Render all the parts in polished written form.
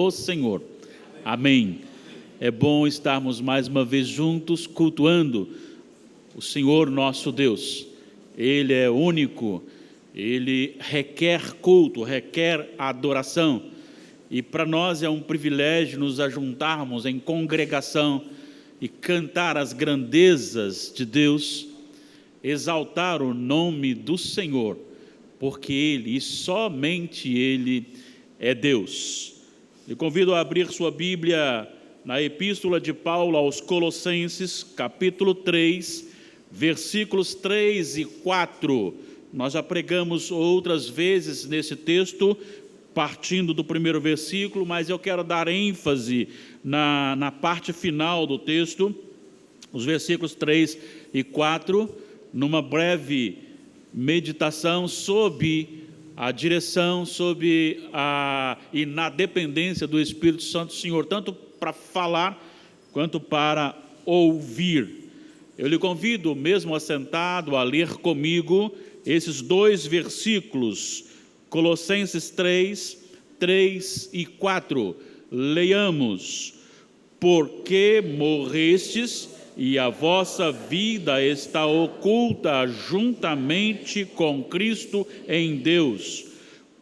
O Senhor. Amém. É bom estarmos mais uma vez juntos cultuando o Senhor nosso Deus. Ele é único, Ele requer culto, requer adoração. E para nós é um privilégio nos ajuntarmos em congregação e cantar as grandezas de Deus, exaltar o nome do Senhor, porque Ele e somente Ele é Deus. Eu convido a abrir sua Bíblia na Epístola de Paulo aos Colossenses, capítulo 3, versículos 3 e 4. Nós já pregamos outras vezes nesse texto, partindo do primeiro versículo, mas eu quero dar ênfase na parte final do texto, os versículos 3 e 4, numa breve meditação sob a direção, e na dependência do Espírito Santo do Senhor, tanto para falar quanto para ouvir. Eu lhe convido, mesmo assentado, a ler comigo esses dois versículos, Colossenses 3, 3 e 4. Leiamos: porque morrestes e a vossa vida está oculta juntamente com Cristo em Deus.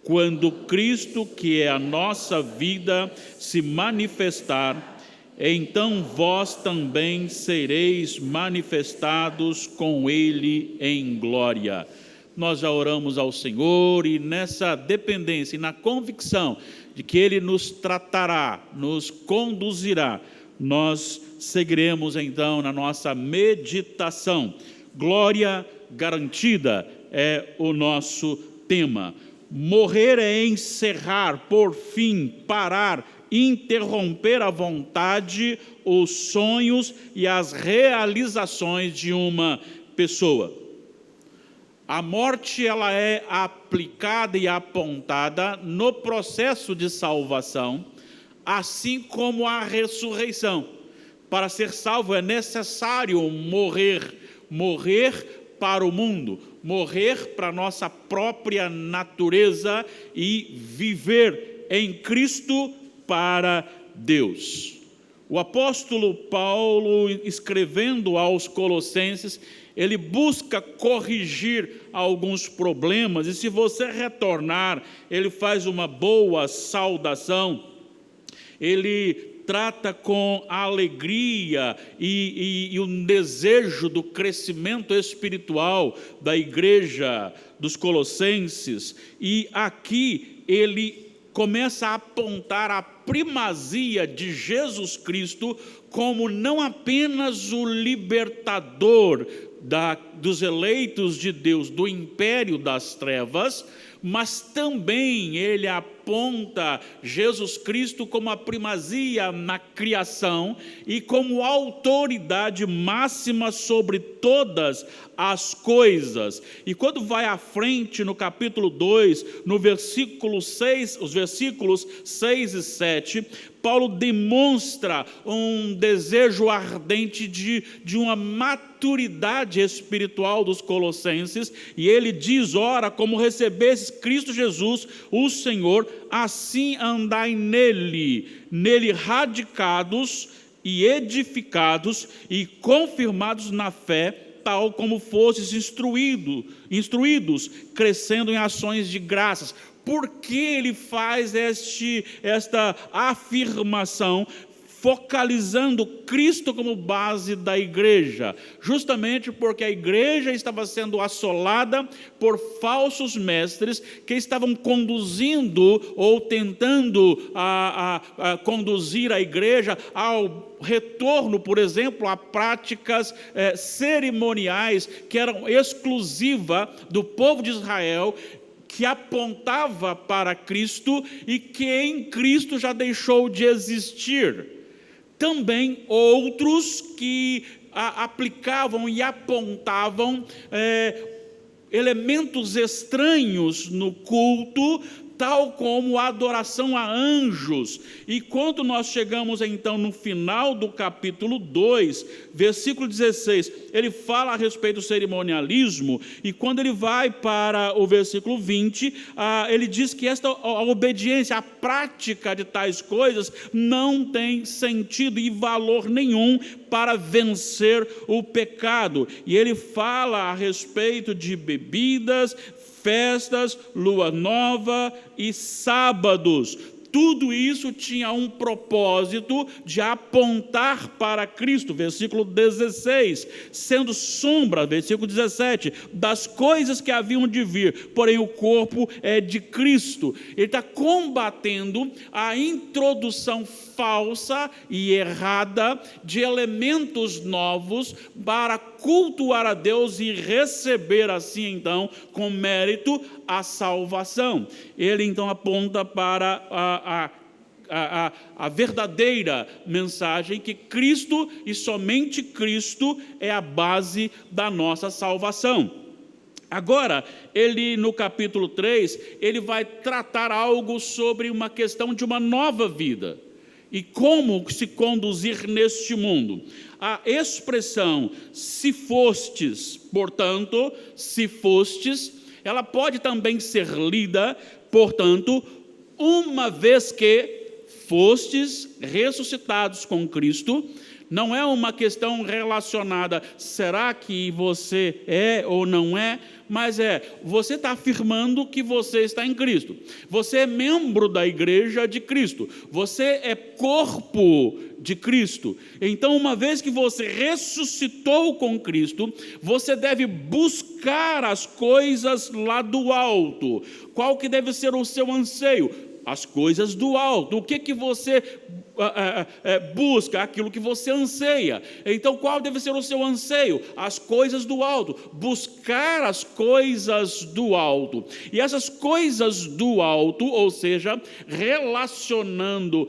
Quando Cristo, que é a nossa vida, se manifestar, então vós também sereis manifestados com Ele em glória. Nós já oramos ao Senhor e nessa dependência e na convicção de que Ele nos tratará, nos conduzirá, nós seguiremos então na nossa meditação. Glória garantida é o nosso tema. Morrer é encerrar, por fim, parar, interromper a vontade, os sonhos e as realizações de uma pessoa. A morte, ela é aplicada e apontada no processo de salvação, assim como a ressurreição. Para ser salvo é necessário morrer para o mundo, morrer para a nossa própria natureza e viver em Cristo para Deus. O apóstolo Paulo, escrevendo aos Colossenses, ele busca corrigir alguns problemas, e se você retornar, ele faz uma boa saudação, ele trata com alegria e um desejo do crescimento espiritual da igreja dos Colossenses, e aqui ele começa a apontar a primazia de Jesus Cristo como não apenas o libertador dos eleitos de Deus do império das trevas, mas também ele aponta Jesus Cristo como a primazia na criação e como autoridade máxima sobre todas as coisas. E quando vai à frente no capítulo 2, no versículo 6, os versículos 6 e 7, Paulo demonstra um desejo ardente de uma maturidade espiritual dos colossenses, e ele diz: ora, como recebestes Cristo Jesus, o Senhor, assim andai nele radicados e edificados e confirmados na fé, tal como fostes instruídos, crescendo em ações de graças. Por que ele faz esta afirmação, focalizando Cristo como base da igreja? Justamente porque a igreja estava sendo assolada por falsos mestres que estavam conduzindo ou tentando conduzir a igreja ao retorno, por exemplo, a práticas cerimoniais que eram exclusivas do povo de Israel, que apontava para Cristo e que em Cristo já deixou de existir. Também outros que aplicavam e apontavam elementos estranhos no culto tal como a adoração a anjos. E quando nós chegamos então no final do capítulo 2, versículo 16, ele fala a respeito do cerimonialismo, e quando ele vai para o versículo 20, ele diz que a obediência, a prática de tais coisas não tem sentido e valor nenhum para vencer o pecado. E ele fala a respeito de bebidas, festas, lua nova e sábados. Tudo isso tinha um propósito de apontar para Cristo, versículo 16, sendo sombra, versículo 17, das coisas que haviam de vir, porém o corpo é de Cristo. Ele está combatendo a introdução falsa e errada de elementos novos para cultuar a Deus e receber assim então com mérito a salvação. Ele então aponta para a verdadeira mensagem, que Cristo e somente Cristo é a base da nossa salvação. Agora, ele no capítulo 3, ele vai tratar algo sobre uma questão de uma nova vida e como se conduzir neste mundo. A expressão se fostes, portanto, se fostes, ela pode também ser lida, portanto, uma vez que fostes ressuscitados com Cristo. Não é uma questão relacionada, será que você é ou não é, mas você está afirmando que você está em Cristo. Você é membro da igreja de Cristo. Você é corpo de Cristo. Então, uma vez que você ressuscitou com Cristo, você deve buscar as coisas lá do alto. Qual que deve ser o seu anseio? As coisas do alto. O que você busca? Aquilo que você anseia. Então, qual deve ser o seu anseio? As coisas do alto. Buscar as coisas do alto. E essas coisas do alto, ou seja, relacionando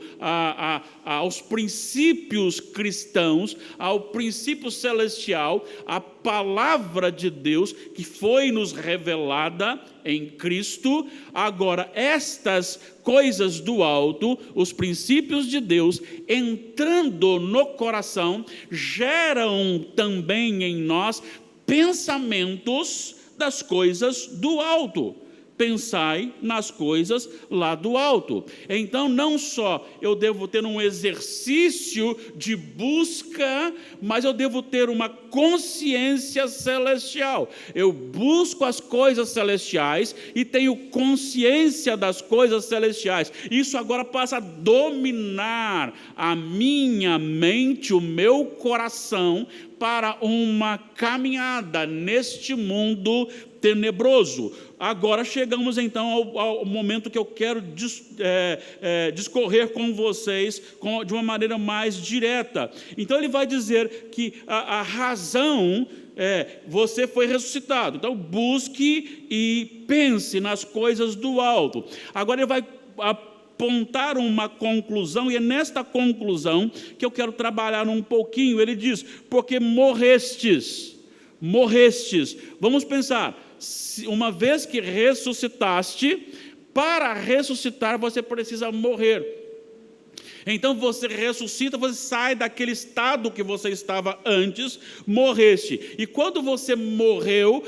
aos princípios cristãos, ao princípio celestial, a palavra de Deus que foi nos revelada em Cristo. Agora, estas coisas do alto, os princípios de Deus, entrando no coração, geram também em nós pensamentos das coisas do alto. Pensai nas coisas lá do alto. Então, não só eu devo ter um exercício de busca, mas eu devo ter uma consciência celestial. Eu busco as coisas celestiais e tenho consciência das coisas celestiais. Isso agora passa a dominar a minha mente, o meu coração, para uma caminhada neste mundo tenebroso. Agora chegamos então ao momento que eu quero discorrer com vocês de uma maneira mais direta. Então ele vai dizer que a razão você foi ressuscitado. Então busque e pense nas coisas do alto. Agora ele vai apontar uma conclusão, e é nesta conclusão que eu quero trabalhar um pouquinho. Ele diz, porque morrestes. Vamos pensar, uma vez que ressuscitaste, para ressuscitar você precisa morrer. Então você ressuscita, você sai daquele estado que você estava antes, morreste. E quando você morreu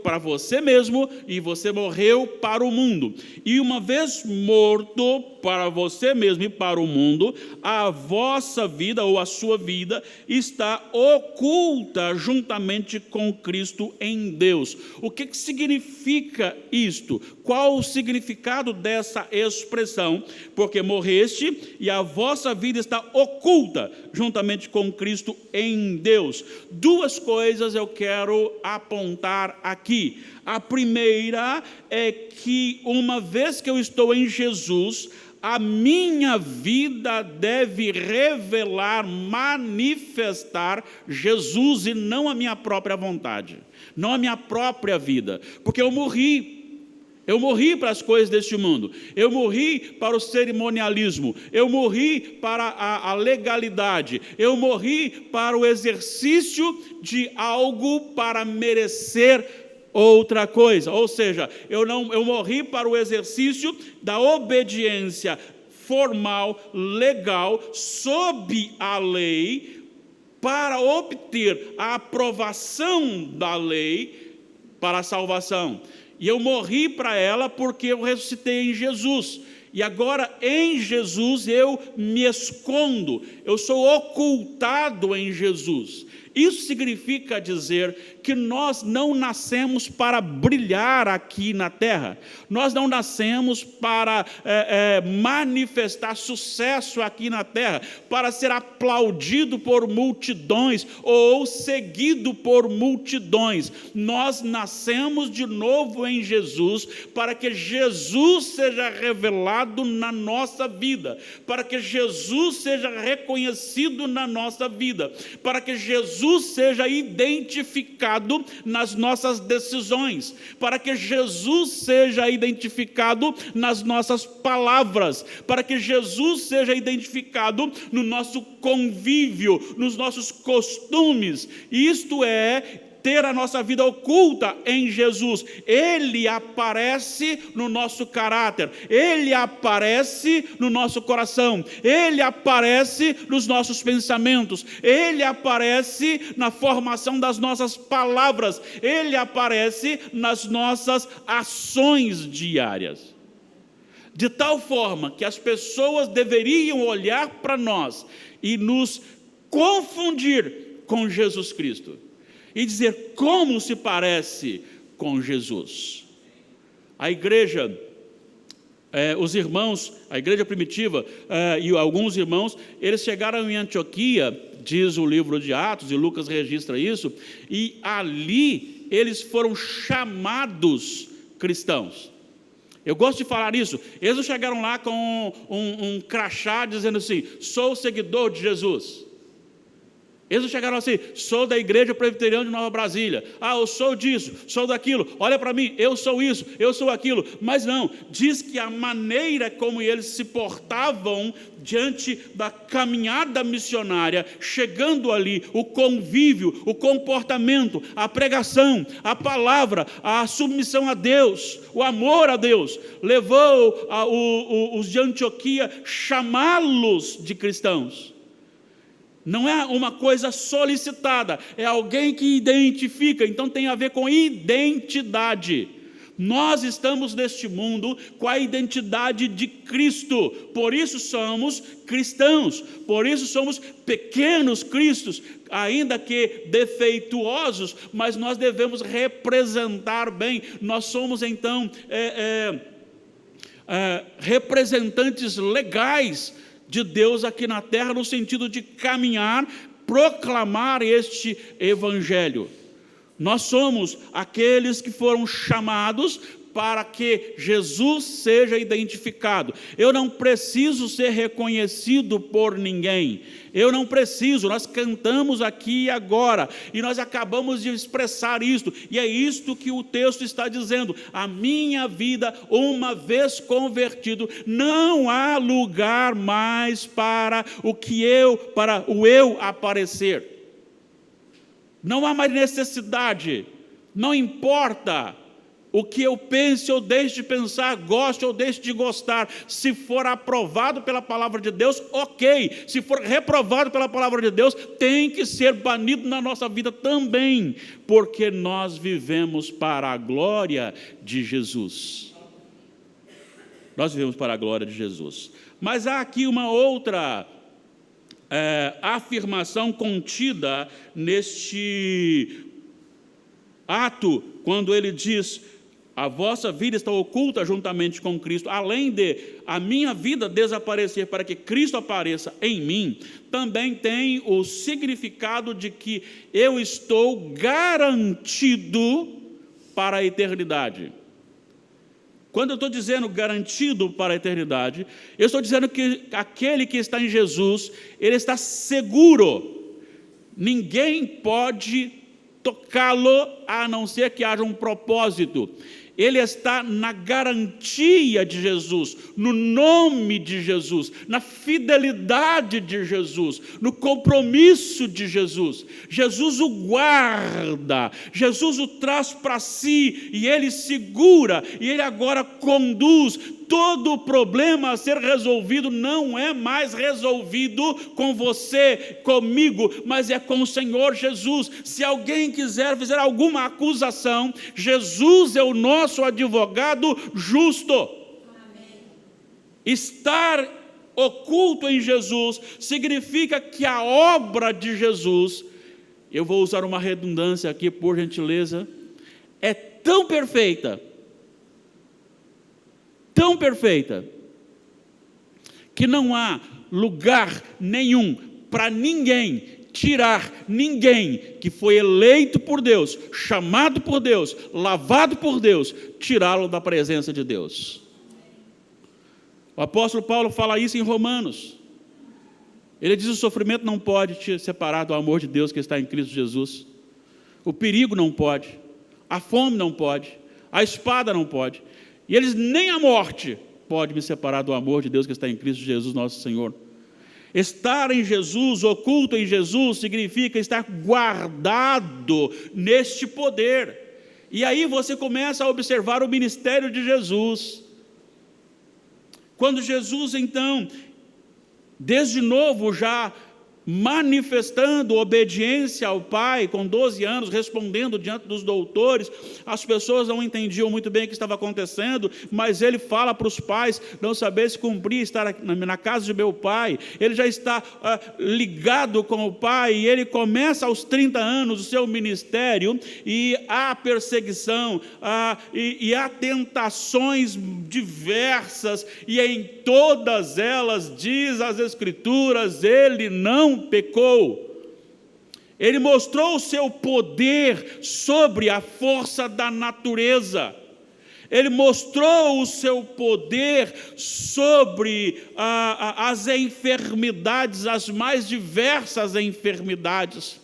para você mesmo e você morreu para o mundo. E uma vez morto para você mesmo e para o mundo, a vossa vida ou a sua vida está oculta juntamente com Cristo em Deus. O que significa isto? Qual o significado dessa expressão? Porque morreste e a vossa vida está oculta juntamente com Cristo em Deus. Duas coisas eu quero apontar aqui. A primeira é que uma vez que eu estou em Jesus, a minha vida deve revelar, manifestar Jesus e não a minha própria vontade, não a minha própria vida, porque eu morri para as coisas deste mundo, eu morri para o cerimonialismo, eu morri para a legalidade, eu morri para o exercício de algo para merecer outra coisa. Ou seja, eu morri para o exercício da obediência formal, legal, sob a lei, para obter a aprovação da lei para a salvação. E eu morri para ela porque eu ressuscitei em Jesus. E agora em Jesus eu me escondo, eu sou ocultado em Jesus. Isso significa dizer que nós não nascemos para brilhar aqui na terra, nós não nascemos para manifestar sucesso aqui na terra, para ser aplaudido por multidões ou seguido por multidões. Nós nascemos de novo em Jesus para que Jesus seja revelado na nossa vida, para que Jesus seja reconhecido na nossa vida, para que Jesus seja identificado nas nossas decisões, para que Jesus seja identificado nas nossas palavras, para que Jesus seja identificado no nosso convívio, nos nossos costumes. Isto é ter a nossa vida oculta em Jesus. Ele aparece no nosso caráter, Ele aparece no nosso coração, Ele aparece nos nossos pensamentos, Ele aparece na formação das nossas palavras, Ele aparece nas nossas ações diárias. De tal forma que as pessoas deveriam olhar para nós e nos confundir com Jesus Cristo e dizer: como se parece com Jesus. A igreja, os irmãos, a igreja primitiva e alguns irmãos, eles chegaram em Antioquia, diz o livro de Atos, e Lucas registra isso, e ali eles foram chamados cristãos. Eu gosto de falar isso. Eles não chegaram lá com um crachá dizendo assim: sou seguidor de Jesus. Eles não chegaram assim: sou da Igreja Presbiteriana de Nova Brasília, eu sou disso, sou daquilo, olha para mim, eu sou isso, eu sou aquilo. Mas não, diz que a maneira como eles se portavam diante da caminhada missionária, chegando ali, o convívio, o comportamento, a pregação, a palavra, a submissão a Deus, o amor a Deus, levou os de Antioquia chamá-los de cristãos. Não é uma coisa solicitada, é alguém que identifica, então tem a ver com identidade. Nós estamos neste mundo com a identidade de Cristo, por isso somos cristãos, por isso somos pequenos cristos, ainda que defeituosos, mas nós devemos representar bem. Nós somos então representantes legais de Deus aqui na terra, no sentido de caminhar, proclamar este evangelho. Nós somos aqueles que foram chamados para que Jesus seja identificado. Eu não preciso ser reconhecido por ninguém. Eu não preciso. Nós cantamos aqui e agora, e nós acabamos de expressar isto, e é isto que o texto está dizendo. A minha vida, uma vez convertido, não há lugar mais para o eu aparecer. Não há mais necessidade. Não importa o que eu pense ou deixe de pensar, goste ou deixe de gostar. Se for aprovado pela palavra de Deus, ok. Se for reprovado pela palavra de Deus, tem que ser banido na nossa vida também, porque nós vivemos para a glória de Jesus. Nós vivemos para a glória de Jesus. Mas há aqui uma outra afirmação contida neste ato, quando ele diz: a vossa vida está oculta juntamente com Cristo. Além de a minha vida desaparecer para que Cristo apareça em mim, também tem o significado de que eu estou garantido para a eternidade. Quando eu estou dizendo garantido para a eternidade, eu estou dizendo que aquele que está em Jesus, ele está seguro. Ninguém pode tocá-lo, a não ser que haja um propósito. ele está na garantia de Jesus, no nome de Jesus, na fidelidade de Jesus, no compromisso de Jesus. Jesus o guarda, Jesus o traz para si, e ele segura, e ele agora conduz. Todo o problema a ser resolvido não é mais resolvido com você, comigo, mas é com o Senhor Jesus. Se alguém quiser fazer alguma acusação, Jesus é o nosso advogado justo. Amém. Estar oculto em Jesus significa que a obra de Jesus, eu vou usar uma redundância aqui por gentileza, é tão perfeita, que não há lugar nenhum para ninguém tirar ninguém que foi eleito por Deus, chamado por Deus, lavado por Deus, tirá-lo da presença de Deus. O apóstolo Paulo fala isso em Romanos. Ele diz: o sofrimento não pode te separar do amor de Deus que está em Cristo Jesus. O perigo não pode, a fome não pode, a espada não pode, e eles nem a morte pode me separar do amor de Deus que está em Cristo Jesus nosso Senhor. Estar em Jesus, oculto em Jesus, significa estar guardado neste poder. E aí você começa a observar o ministério de Jesus. Quando Jesus, então, desde novo já manifestando obediência ao Pai, com 12 anos, respondendo diante dos doutores, as pessoas não entendiam muito bem o que estava acontecendo, mas ele fala para os pais não saber se cumprir, estar na casa de meu Pai. Ele já está ligado com o Pai, e ele começa aos 30 anos o seu ministério, e há perseguição, e há tentações diversas, e em todas elas, diz as Escrituras, ele não pecou. Ele mostrou o seu poder sobre a força da natureza. Ele mostrou o seu poder sobre as enfermidades, as mais diversas enfermidades.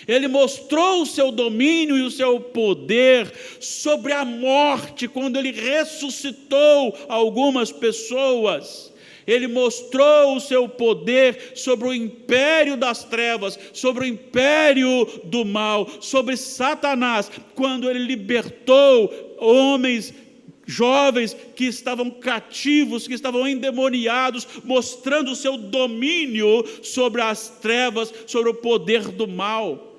Ele mostrou o seu domínio e o seu poder sobre a morte, quando ele ressuscitou algumas pessoas. Ele mostrou o seu poder sobre o império das trevas, sobre o império do mal, sobre Satanás, quando ele libertou homens jovens que estavam cativos, que estavam endemoniados, mostrando o seu domínio sobre as trevas, sobre o poder do mal.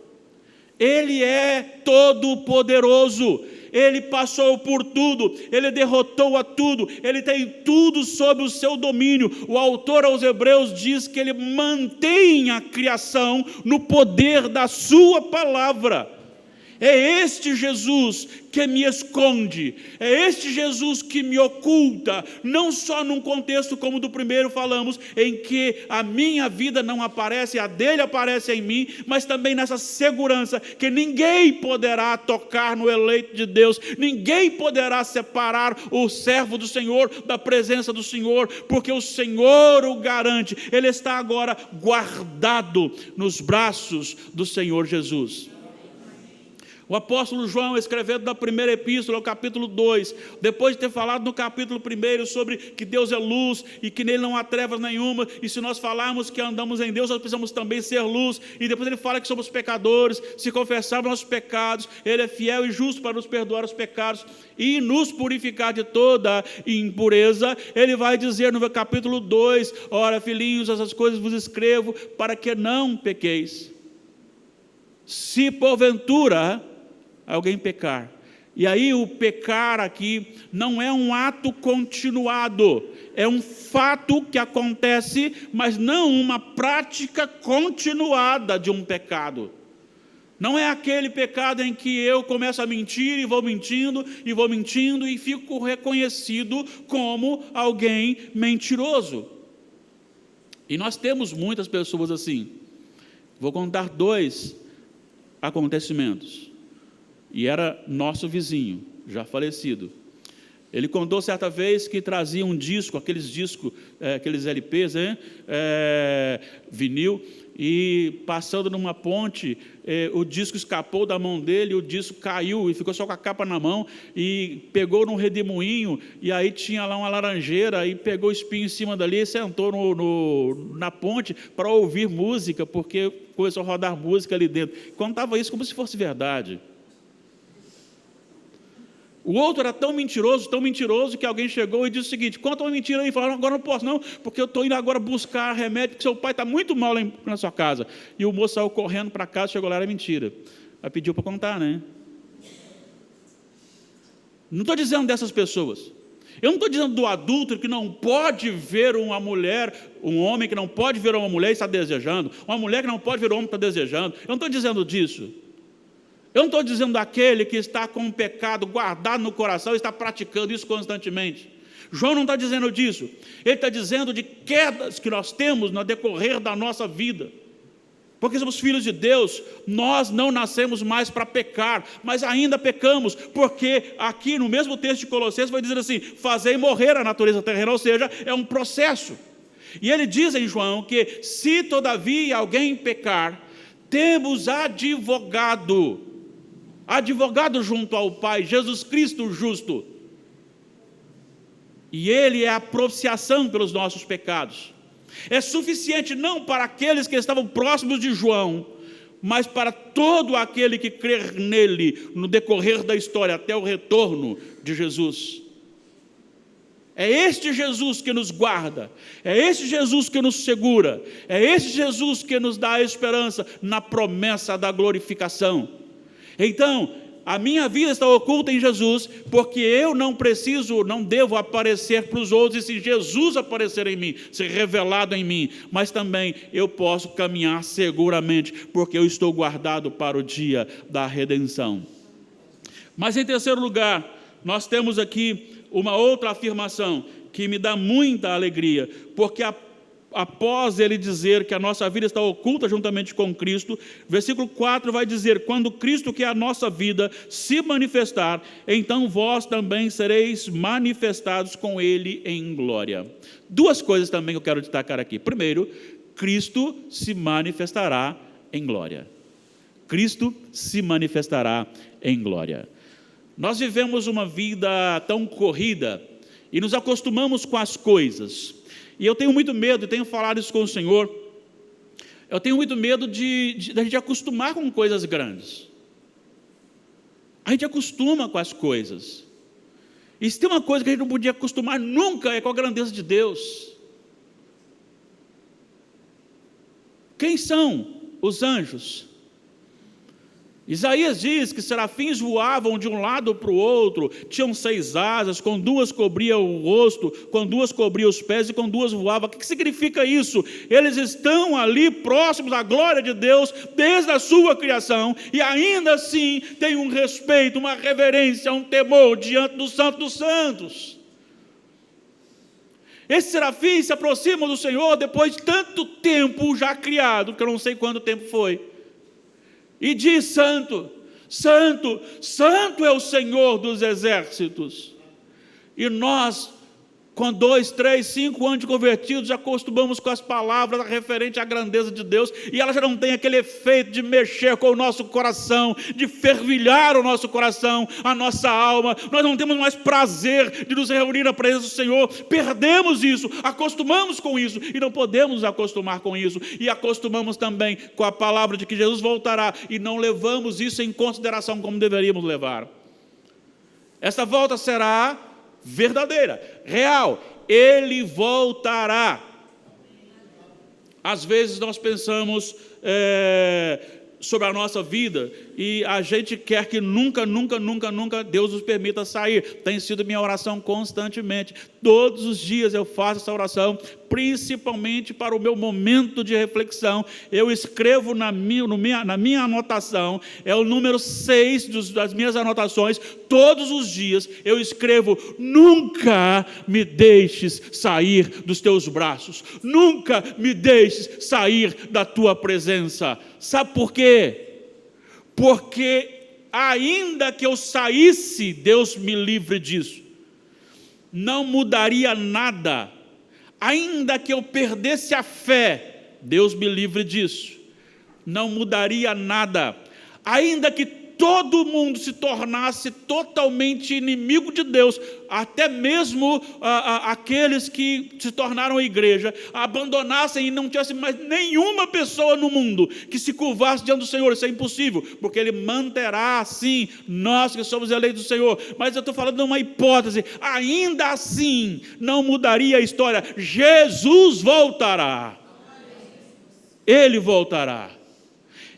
Ele é todo poderoso. Ele passou por tudo, ele derrotou a tudo, ele tem tudo sob o seu domínio. O autor aos Hebreus diz que ele mantém a criação no poder da sua palavra. É este Jesus que me esconde, é este Jesus que me oculta, não só num contexto como do primeiro falamos, em que a minha vida não aparece, a dele aparece em mim, mas também nessa segurança que ninguém poderá tocar no eleito de Deus, ninguém poderá separar o servo do Senhor da presença do Senhor, porque o Senhor o garante. Ele está agora guardado nos braços do Senhor Jesus. O apóstolo João, escrevendo na primeira epístola, o capítulo 2, depois de ter falado no capítulo 1 sobre que Deus é luz e que nele não há trevas nenhuma, e se nós falarmos que andamos em Deus, nós precisamos também ser luz, e depois ele fala que somos pecadores, se confessarmos nossos pecados, ele é fiel e justo para nos perdoar os pecados e nos purificar de toda impureza. Ele vai dizer no capítulo 2, ora filhinhos, essas coisas vos escrevo para que não pequeis. Se porventura alguém pecar. E aí o pecar aqui não é um ato continuado, é um fato que acontece, mas não uma prática continuada de um pecado. Não é aquele pecado em que eu começo a mentir e vou mentindo e fico reconhecido como alguém mentiroso. E nós temos muitas pessoas assim. Vou contar 2 acontecimentos. E era nosso vizinho, já falecido. Ele contou certa vez que trazia um disco, aqueles discos, aqueles LPs, vinil, e passando numa ponte, o disco escapou da mão dele, o disco caiu e ficou só com a capa na mão, e pegou num redemoinho, e aí tinha lá uma laranjeira, e pegou o espinho em cima dali, e sentou na ponte para ouvir música, porque começou a rodar música ali dentro. Contava isso como se fosse verdade. O outro era tão mentiroso, que alguém chegou e disse o seguinte: conta uma mentira aí. Falaram: agora não posso não, porque eu estou indo agora buscar remédio, porque seu pai está muito mal lá na sua casa. E o moço saiu correndo para casa, chegou lá, era mentira. Aí pediu para contar, né? Não estou dizendo dessas pessoas. Eu não estou dizendo do adúltero que não pode ver uma mulher, um homem que não pode ver uma mulher e está desejando, uma mulher que não pode ver um homem que está desejando. Eu não estou dizendo disso. Eu não estou dizendo daquele que está com o pecado guardado no coração e está praticando isso constantemente. João não está dizendo disso. Ele está dizendo de quedas que nós temos no decorrer da nossa vida. Porque somos filhos de Deus, nós não nascemos mais para pecar, mas ainda pecamos, porque aqui no mesmo texto de Colossenses vai dizer assim: fazei morrer a natureza terrena, ou seja, é um processo. E ele diz em João que se todavia alguém pecar, temos advogado junto ao Pai, Jesus Cristo justo. E Ele é a propiciação pelos nossos pecados. É suficiente não para aqueles que estavam próximos de João, mas para todo aquele que crer nele no decorrer da história, até o retorno de Jesus. É este Jesus que nos guarda, é este Jesus que nos segura, é este Jesus que nos dá a esperança na promessa da glorificação. Então, a minha vida está oculta em Jesus, porque eu não devo aparecer para os outros, e se Jesus aparecer em mim, ser revelado em mim, mas também eu posso caminhar seguramente, porque eu estou guardado para o dia da redenção. Mas em terceiro lugar, nós temos aqui uma outra afirmação que me dá muita alegria, porque após ele dizer que a nossa vida está oculta juntamente com Cristo, versículo 4 vai dizer: quando Cristo, que é a nossa vida, se manifestar, então vós também sereis manifestados com Ele em glória. Duas coisas também que eu quero destacar aqui. Primeiro, Cristo se manifestará em glória. Cristo se manifestará em glória. Nós vivemos uma vida tão corrida e nos acostumamos com as coisas. E eu tenho muito medo, e tenho falado isso com o Senhor, eu tenho muito medo de a gente acostumar com coisas grandes. A gente acostuma com as coisas. E se tem uma coisa que a gente não podia acostumar nunca, é com a grandeza de Deus. Quem são os anjos? Isaías diz que serafins voavam de um lado para o outro, tinham 6 asas, com 2 cobria o rosto, com 2 cobria os pés e com 2 voava. O que significa isso? Eles estão ali próximos à glória de Deus desde a sua criação, e ainda assim têm um respeito, uma reverência, um temor diante do Santo dos Santos. Esses serafins se aproximam do Senhor depois de tanto tempo já criado, que eu não sei quanto tempo foi, e diz: santo, santo, santo é o Senhor dos exércitos. E nós, com 2, 3, 5 anos de convertidos, já acostumamos com as palavras referentes à grandeza de Deus, e ela já não tem aquele efeito de mexer com o nosso coração, de fervilhar o nosso coração, a nossa alma. Nós não temos mais prazer de nos reunir na presença do Senhor. Perdemos isso, acostumamos com isso, e não podemos nos acostumar com isso. E acostumamos também com a palavra de que Jesus voltará, e não levamos isso em consideração como deveríamos levar. Essa volta será verdadeira, real. Ele voltará. Às vezes nós pensamos sobre a nossa vida e a gente quer que nunca Deus nos permita sair. Tem sido minha oração constantemente. Todos os dias eu faço essa oração, principalmente para o meu momento de reflexão. Eu escrevo na minha anotação, é o número 6 das minhas anotações. Todos os dias eu escrevo: nunca me deixes sair dos teus braços, nunca me deixes sair da tua presença. Sabe por quê? Porque ainda que eu saísse, Deus me livre disso. não mudaria nada, ainda que eu perdesse a fé, Deus me livre disso, não mudaria nada, ainda que todo mundo se tornasse totalmente inimigo de Deus, até mesmo aqueles que se tornaram a igreja, abandonassem e não tivesse mais nenhuma pessoa no mundo que se curvasse diante do Senhor. Isso é impossível, porque Ele manterá assim nós que somos eleitos do Senhor. Mas eu estou falando de uma hipótese, ainda assim não mudaria a história. Jesus voltará, Ele voltará,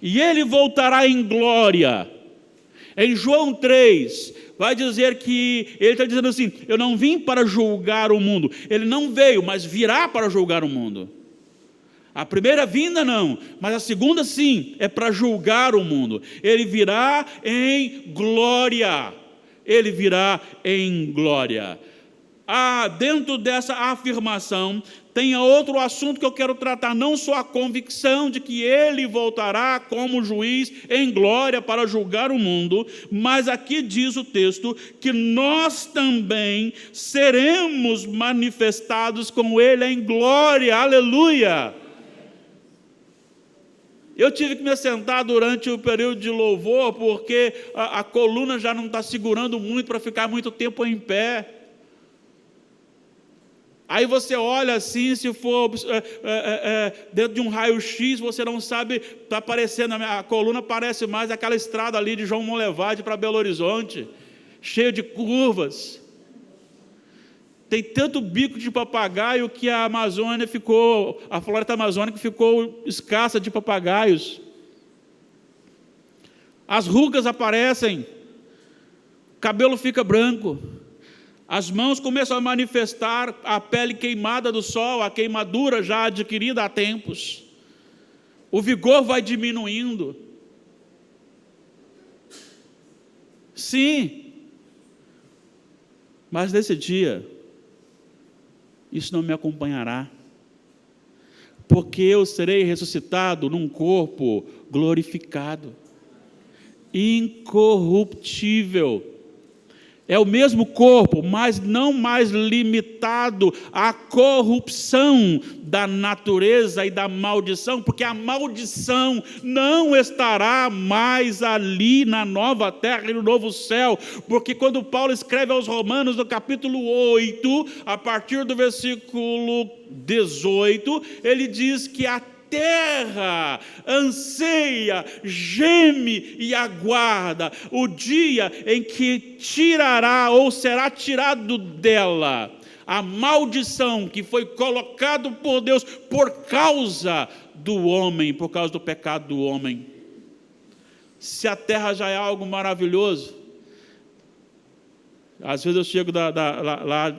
e Ele voltará em glória. Em João 3, vai dizer que ele está dizendo assim: eu não vim para julgar o mundo. Ele não veio, mas virá para julgar o mundo. A primeira vinda não, mas a segunda sim, é para julgar o mundo. Ele virá em glória. Ele virá em glória. Dentro dessa afirmação, tem outro assunto que eu quero tratar, não só a convicção de que Ele voltará como juiz em glória para julgar o mundo, mas aqui diz o texto que nós também seremos manifestados com Ele em glória, aleluia. Eu tive que me assentar durante o período de louvor, porque a coluna já não está segurando muito para ficar muito tempo em pé. Aí você olha assim, se for dentro de um raio-x, você não sabe, está aparecendo, a coluna parece mais aquela estrada ali de João Monlevade para Belo Horizonte, cheia de curvas. Tem tanto bico de papagaio que a Amazônia ficou, a floresta amazônica ficou escassa de papagaios. As rugas aparecem, o cabelo fica branco. As mãos começam a manifestar a pele queimada do sol, a queimadura já adquirida há tempos. O vigor vai diminuindo. Sim, mas nesse dia, isso não me acompanhará, porque eu serei ressuscitado num corpo glorificado, incorruptível. É o mesmo corpo, mas não mais limitado à corrupção da natureza e da maldição, porque a maldição não estará mais ali na nova terra e no novo céu, porque quando Paulo escreve aos Romanos, no capítulo 8, a partir do versículo 18, ele diz que a terra anseia, geme e aguarda o dia em que tirará ou será tirado dela a maldição que foi colocado por Deus por causa do homem, por causa do pecado do homem. Se a terra já é algo maravilhoso, às vezes eu chego lá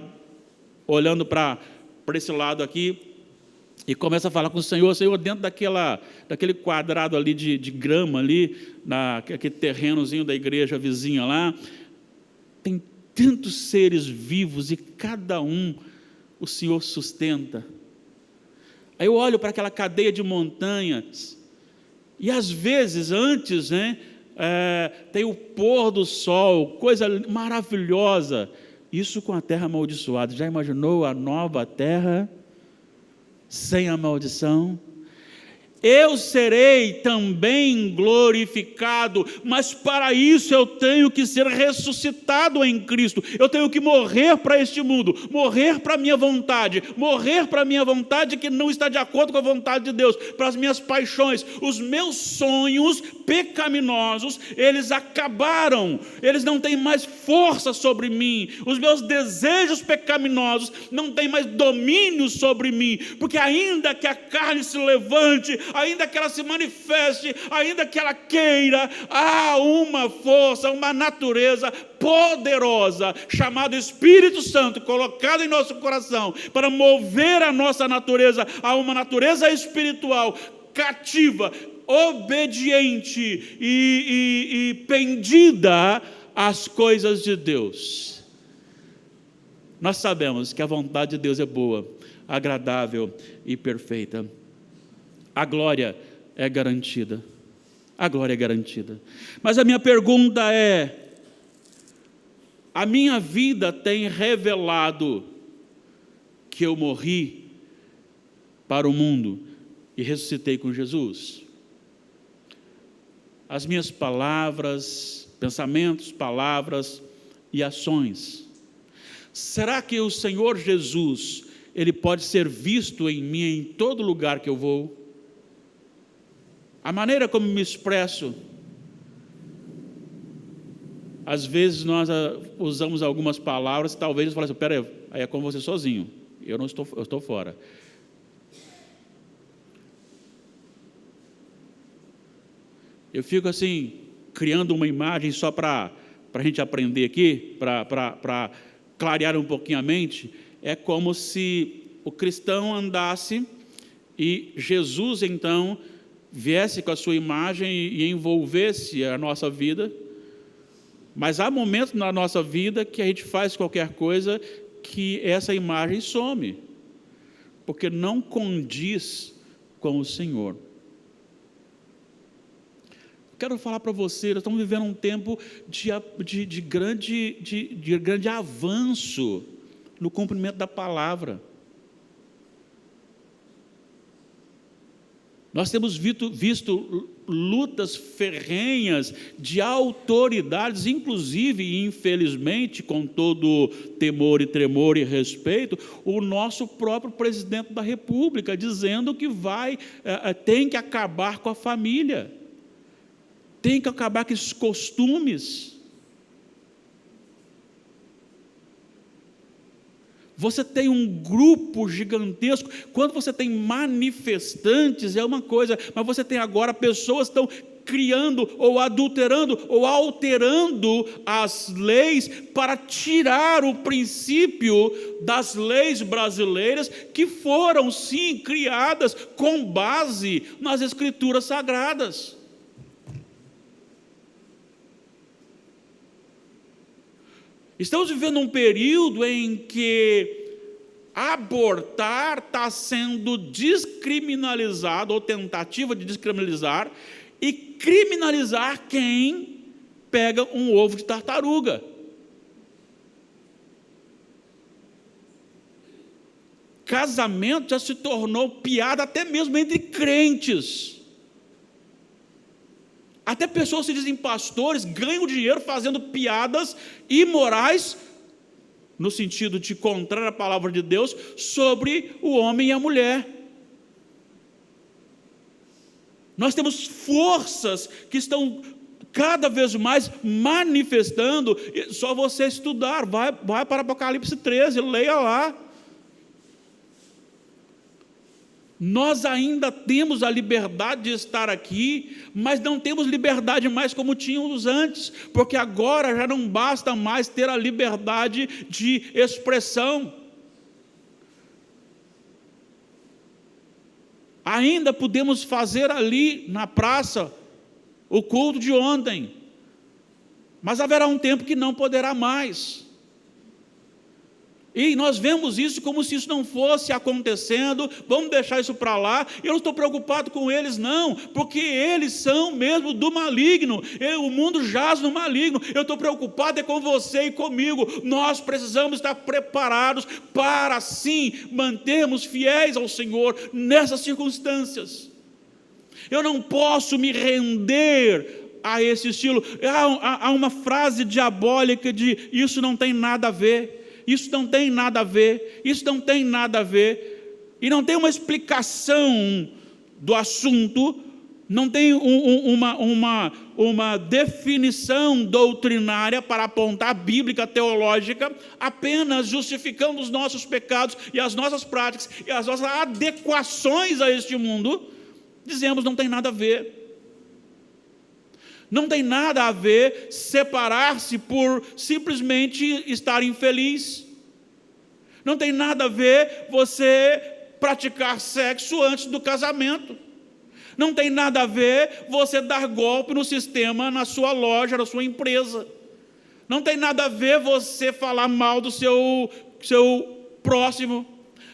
olhando para esse lado aqui, e começa a falar com o Senhor, dentro daquele quadrado ali de grama, ali, aquele terrenozinho da igreja vizinha lá, tem tantos seres vivos e cada um o Senhor sustenta. Aí eu olho para aquela cadeia de montanhas, e às vezes antes, tem o pôr do sol, coisa maravilhosa, isso com a terra amaldiçoada. Já imaginou a nova terra sem a maldição? Eu serei também glorificado, mas para isso eu tenho que ser ressuscitado em Cristo. Eu tenho que morrer para este mundo, morrer para a minha vontade que não está de acordo com a vontade de Deus, para as minhas paixões. Os meus sonhos pecaminosos, eles acabaram, eles não têm mais força sobre mim. Os meus desejos pecaminosos não têm mais domínio sobre mim, porque ainda que a carne se levante, ainda que ela se manifeste, ainda que ela queira, há uma força, uma natureza poderosa, chamada Espírito Santo, colocada em nosso coração, para mover a nossa natureza a uma natureza espiritual, cativa, obediente e pendida às coisas de Deus. Nós sabemos que a vontade de Deus é boa, agradável e perfeita. A glória é garantida. A glória é garantida. Mas a minha pergunta é: A minha vida tem revelado que eu morri para o mundo e ressuscitei com Jesus. As minhas palavras, pensamentos, palavras e ações. Será que o Senhor Jesus, Ele pode ser visto em mim em todo lugar que eu vou? A maneira como me expresso, às vezes nós usamos algumas palavras, talvez eu fale assim, peraí, aí é com você sozinho, eu estou fora. Eu fico assim, criando uma imagem só para a gente aprender aqui, para clarear um pouquinho a mente. É como se o cristão andasse e Jesus então viesse com a sua imagem e envolvesse a nossa vida. Mas há momentos na nossa vida que a gente faz qualquer coisa que essa imagem some, porque não condiz com o Senhor. Quero falar para você, nós estamos vivendo um tempo de grande avanço no cumprimento da palavra. Nós temos visto lutas ferrenhas de autoridades, inclusive e infelizmente, com todo temor e tremor e respeito, o nosso próprio presidente da República dizendo que tem que acabar com a família. Tem que acabar com esses costumes. Você tem um grupo gigantesco. Quando você tem manifestantes, é uma coisa, mas você tem agora pessoas que estão criando, ou adulterando, ou alterando as leis para tirar o princípio das leis brasileiras, que foram, sim, criadas com base nas Escrituras Sagradas. Estamos vivendo um período em que abortar está sendo descriminalizado, ou tentativa de descriminalizar, e criminalizar quem pega um ovo de tartaruga. Casamento já se tornou piada até mesmo entre crentes. Até pessoas que se dizem pastores ganham dinheiro fazendo piadas imorais, no sentido de contrário à palavra de Deus, sobre o homem e a mulher. Nós temos forças que estão cada vez mais manifestando. Só você estudar, vai para Apocalipse 13, leia lá. Nós ainda temos a liberdade de estar aqui, mas não temos liberdade mais como tínhamos antes, porque agora já não basta mais ter a liberdade de expressão. Ainda podemos fazer ali na praça o culto de ontem, mas haverá um tempo que não poderá mais. E nós vemos isso como se isso não fosse acontecendo, vamos deixar isso para lá. Eu não estou preocupado com eles não, porque eles são mesmo do maligno, o mundo jaz no maligno. Eu estou preocupado com você e comigo. Nós precisamos estar preparados para sim mantermos fiéis ao Senhor nessas circunstâncias. Eu não posso me render a esse estilo. Há uma frase diabólica de isso não tem nada a ver. Isso não tem nada a ver, isso não tem nada a ver, e não tem uma explicação do assunto, não tem uma definição doutrinária para apontar, bíblica, teológica, apenas justificando os nossos pecados e as nossas práticas e as nossas adequações a este mundo. Dizemos não tem nada a ver. Não tem nada a ver separar-se por simplesmente estar infeliz. Não tem nada a ver você praticar sexo antes do casamento. Não tem nada a ver você dar golpe no sistema, na sua loja, na sua empresa. Não tem nada a ver você falar mal do seu próximo.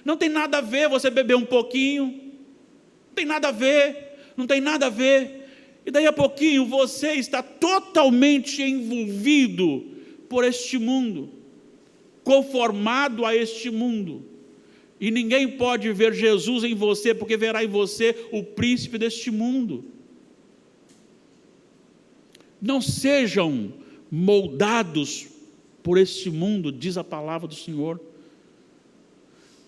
Não tem nada a ver você beber um pouquinho. Não tem nada a ver. Não tem nada a ver. E daí a pouquinho você está totalmente envolvido por este mundo, conformado a este mundo. E ninguém pode ver Jesus em você, porque verá em você o príncipe deste mundo. Não sejam moldados por este mundo, diz a palavra do Senhor,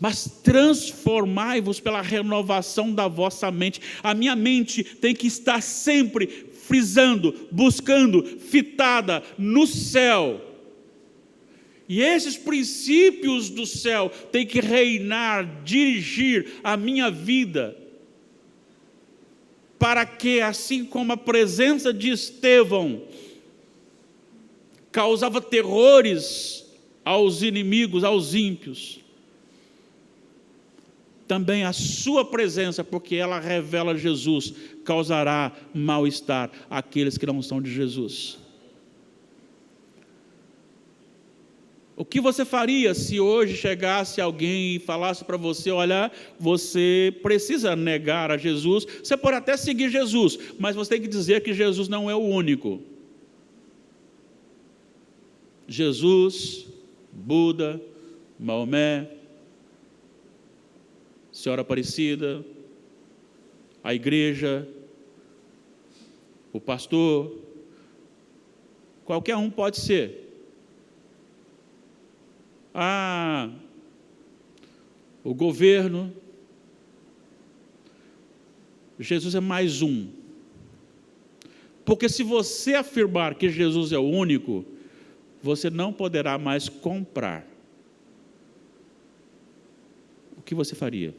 mas transformai-vos pela renovação da vossa mente. A minha mente tem que estar sempre frisando, buscando, fitada no céu. E esses princípios do céu têm que reinar, dirigir a minha vida, para que, assim como a presença de Estevão causava terrores aos inimigos, aos ímpios, também a sua presença, porque ela revela Jesus, causará mal-estar àqueles que não são de Jesus. O que você faria se hoje chegasse alguém e falasse para você: olha, você precisa negar a Jesus, você pode até seguir Jesus, mas você tem que dizer que Jesus não é o único. Jesus, Buda, Maomé, Senhora Aparecida, a igreja, o pastor, qualquer um pode ser. O governo, Jesus é mais um. Porque se você afirmar que Jesus é o único, você não poderá mais comprar. O que você faria?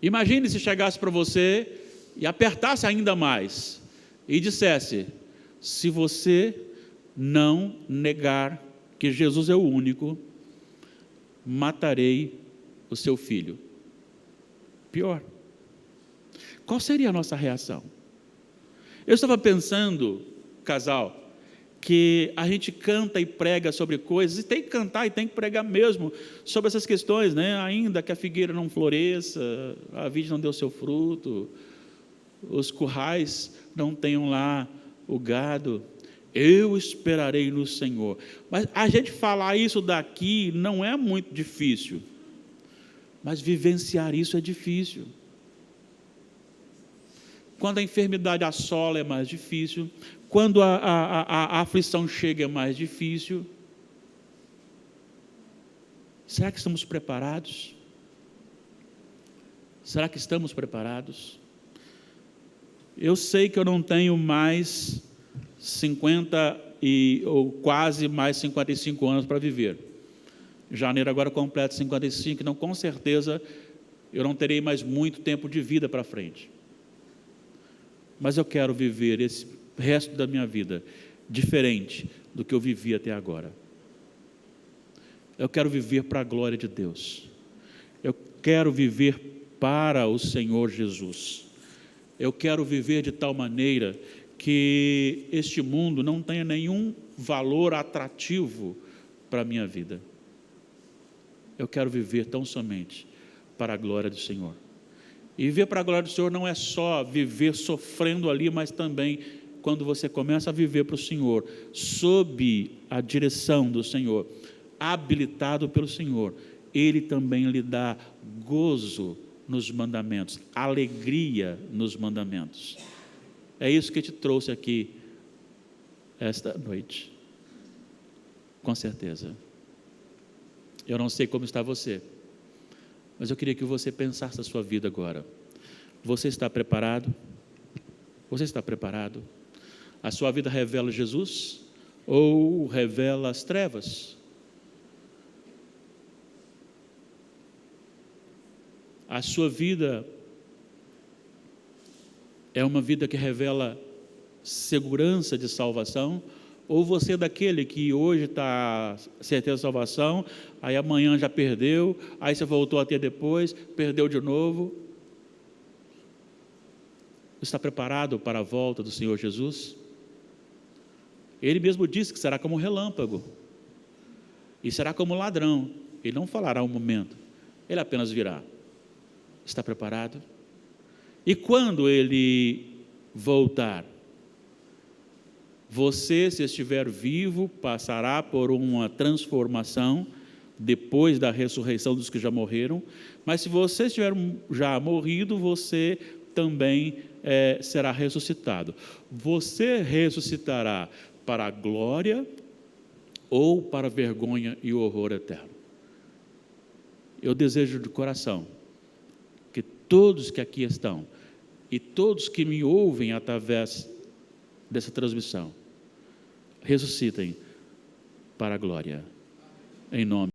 Imagine se chegasse para você e apertasse ainda mais e dissesse: se você não negar que Jesus é o único, matarei o seu filho. Pior. Qual seria a nossa reação? Eu estava pensando, casal, que a gente canta e prega sobre coisas, e tem que cantar e tem que pregar mesmo sobre essas questões, né? Ainda que a figueira não floresça, a vide não deu seu fruto, os currais não tenham lá o gado, eu esperarei no Senhor. Mas a gente falar isso daqui não é muito difícil, mas vivenciar isso é difícil. Quando a enfermidade assola é mais difícil, quando a aflição chega é mais difícil. Será que estamos preparados? Será que estamos preparados? Eu sei que eu não tenho mais 50 ou quase mais 55 anos para viver. Em janeiro agora completo 55, então com certeza eu não terei mais muito tempo de vida para frente. Mas eu quero viver esse resto da minha vida diferente do que eu vivi até agora. Eu quero viver para a glória de Deus. Eu quero viver para o Senhor Jesus. Eu quero viver de tal maneira que este mundo não tenha nenhum valor atrativo para a minha vida. Eu quero viver tão somente para a glória do Senhor. E viver para a glória do Senhor não é só viver sofrendo ali, mas também quando você começa a viver para o Senhor, sob a direção do Senhor, habilitado pelo Senhor, Ele também lhe dá gozo nos mandamentos, alegria nos mandamentos. É isso que te trouxe aqui esta noite, com certeza. Eu não sei como está você, mas eu queria que você pensasse a sua vida agora. Você está preparado? Você está preparado? A sua vida revela Jesus ou revela as trevas? A sua vida é uma vida que revela segurança de salvação? Ou você é daquele que hoje está certeza de salvação, aí amanhã já perdeu, aí você voltou a ter depois, perdeu de novo? Está preparado para a volta do Senhor Jesus? Ele mesmo disse que será como um relâmpago, e será como um ladrão. Ele não falará um momento, ele apenas virá. Está preparado? E quando ele voltar, Você, se estiver vivo, passará por uma transformação depois da ressurreição dos que já morreram, mas se você estiver já morrido, você também será ressuscitado. Você ressuscitará para a glória ou para a vergonha e o horror eterno. Eu desejo de coração que todos que aqui estão e todos que me ouvem através dessa transmissão ressuscitem para a glória, em nome